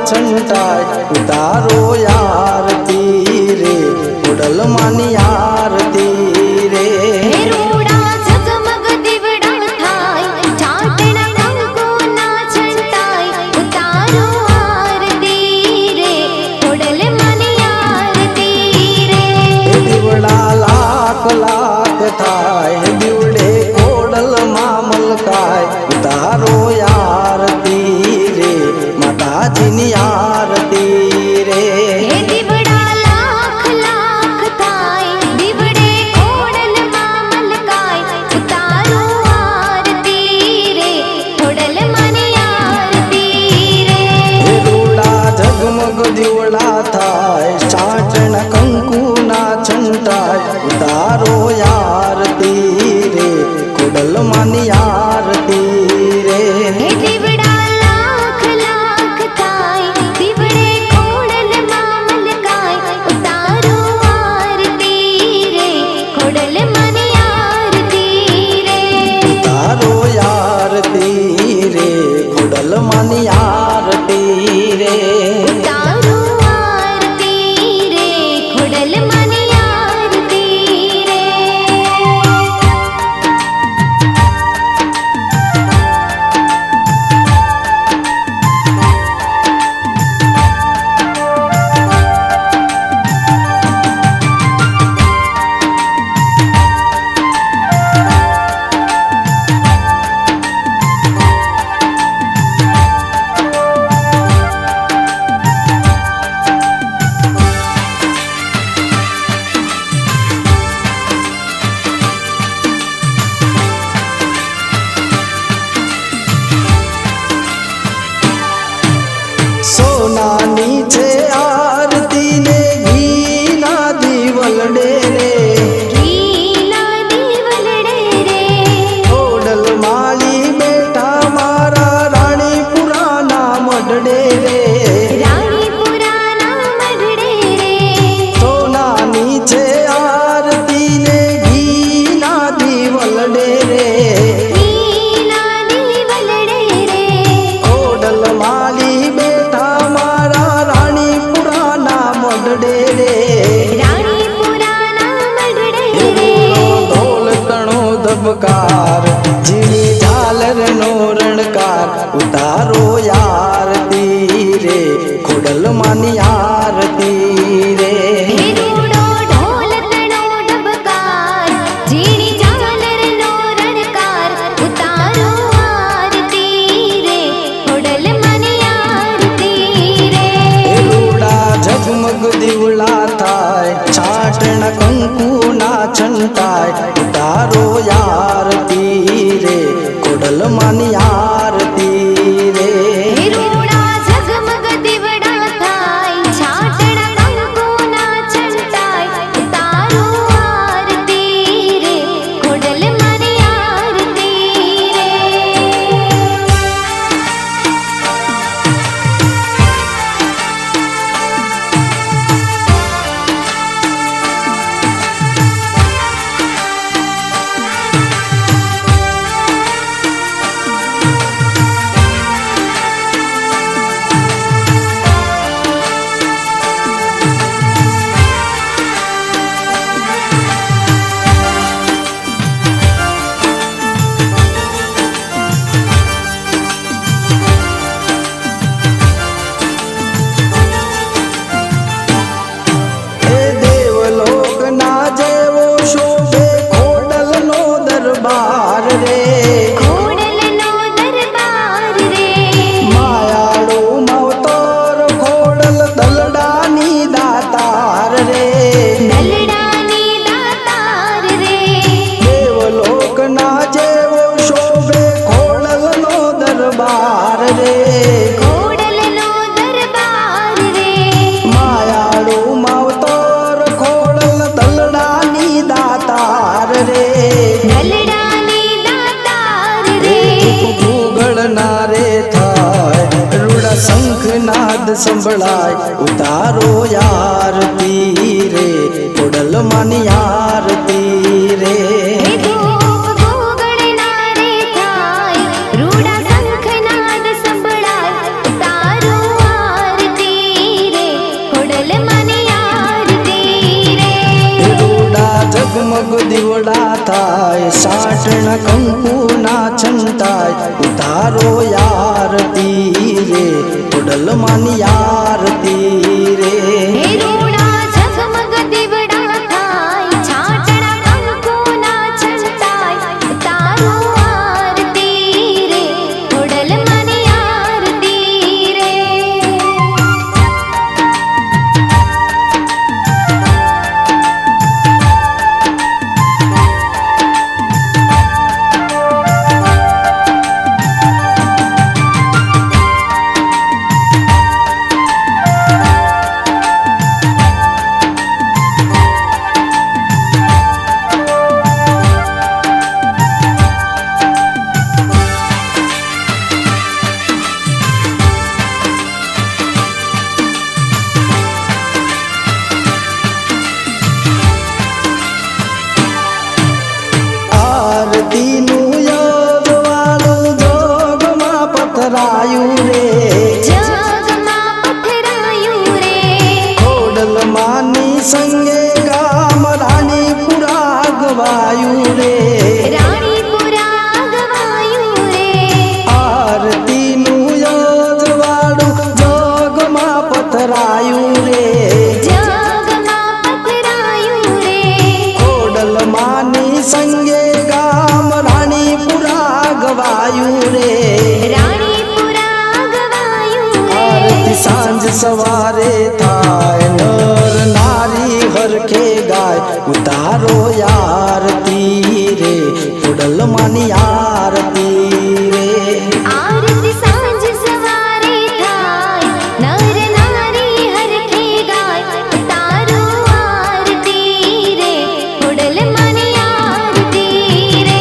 छंटाय उतारो आरती रे खोडल मानी आरती रे। रूड़ा झगमग दिवड़ा थाय चाटना कंकु ना छंटाय उतारो आरती रे खोडल मानी आरती रे। दिवड़ा लाख लाख थाय दिवड़े खोडल मामल काय उतारो आरती रे माताजी नी आरती रे। दिवड़ा लाख लाख थाय दिवड़े खोडल मामल काय उतारो आरती रे खोडल मानी आरती रे। रूड़ा झगमग दिवड़ा थाय चाटण कंकु ना छंटाय उतारो आरती रे खोडल मानी आरती रे। दिवड़ा लाख लाख थाय दिवड़े खोडल मामल काय उतारो आरती रे खोडल मानी आरती रे। उतारो आरती रे खोडल मानी आरती रे। उतारो आरती रे खोडल मानी आरती रे। सोना नीचे आरती ने घी ना दीवलडे रे घीना दीवलडे रे खोडल माली बेटा मारा रानी पुराना मडडे रे। रानी पुराना मडडे रे। सोना नीचे आरती ने घी ना दीवलडे रे घीना दीवलडे रे खोडल माली बेटा मारा रानी पुराना मडडे रे। रानी पुराना मडडे रे। ढोल तणो दबकार जीनी झालर नो रणकार उतारो आरती रे खोडल मानी आरती रे। रूड़ो ढोल तणो डबकार जीणी झालर नो रणकार उतारो आरती रे खोडल मानी आरती रे। रूड़ा झगमग दिवड़ा थाय छाटण कंकु ना छंटाय उतारो आरती रे खोडल मानी आरती रे। रूड़ा झगमग दिवड़ा थाय छाटण कंकु ना छंटाय उतारो आरती रे खोडल मानी आरती रे। हे देवलोक ना जेवो शोभे खोडल नो दरबार रे। खोडल नो दरबार रे मायाळू मावतर खोडल दलडानी दातार रे। दलडानी दातार रे देवलोक ना जेवो शोभे खोडल नो दरबार रे। खोडल नो दरबार रे मायाळू मावतर खोडल दलडानी दातार रे। दलडानी दातार रे भूगळना रे थाय रूड़ा शंख नाद संभळाय उतारो आरती रे खोडल मानी आरती रे। धूप गोगड़ना रे थाय रूड़ा शंख नाद संभळाय उतारो आरती થાય, સાટણ કંકુના છંટાય, ઉતારો યારતી રે, ખોડલમાની આરતી રે. હે રૂડા ઝગમગ દીવડા થાય, છાટણા કંકુના છંટાય, ઉતારો આરતી રે, ખોડલમાની આરતી રે. આરતીનું યોગવાળું જોગમાં પથરાયું રે, જગમાં પથરાયું રે, ખોડલમાની સંગે ગામ રાણીપુરા ગવાયું રે. રાણીપુરા ગવાયું રે. આરતીનું યોગવાળું જોગમાં પથરાયું રે, જગમાં પથરાયું રે, ખોડલમાની સંગે ગામ રાણીપુરા ગવાયું રે. રાણીપુરા ગવાયું રે. આરતી સાંજ સવારે થાય, નર નારી હરખે ગાય, ઉતારો યારતી રે, ખોડલમાની આરતી રે. આરતી સાંજ સવારે થાય, નર નારી હરખે ગાય, ઉતારો આરતી રે, ખોડલમાની આરતી રે.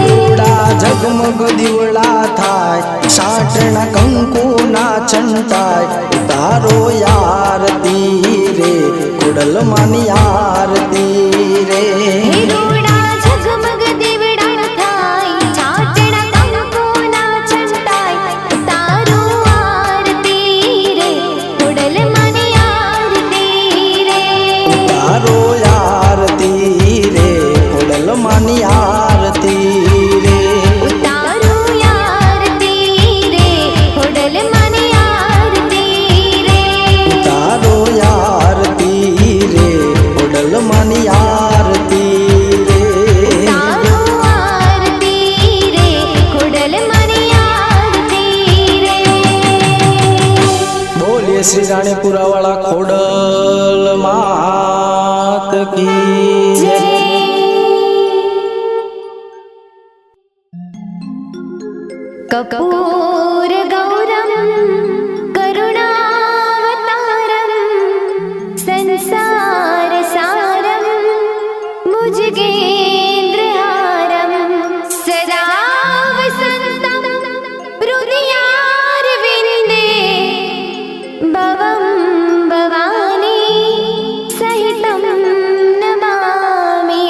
રૂડા ઝગમગ દીવડા થાય, સાટણા કંકુના છંટાય, ઉતારો યારતી રે, ખોડલમાની આરતી રે. હે રૂડા ઝગમગ દીવડા થાય, છાટણા કંકુના છંટાય, ઉતારો આરતી રે, ખોડલમાની આરતી રે. ઉતારો યારતી રે, ખોડલમાની આરતી રે. ઉતારો આરતી રે, ખોડલમાની આરતી રે. ઉતારો યારતી રે, ખોડલમાની આરતી રે. ઉતારો આરતી રે, ખોડલમાની આરતી રે. બોલીએ શ્રી રાણીપુરા વાળા ખોડલ માત કી જય. કપૂર ગૌરમ કરુણાવતારમ સંસાર સારમ ભુજગેન્દ્રહારમ સદા વસંતમ હૃદયારવિંદે ભવમ ભવાની સહિતમ નમામિ.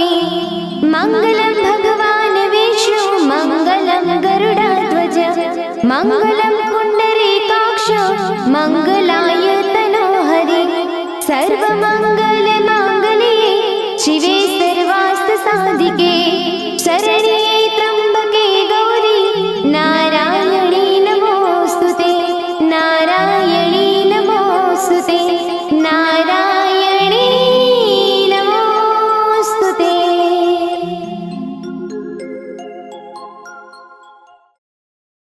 મંગલમ ભગવાન વિષ્ણુ મંગલમ ગરુડધ્વજ મંગલમ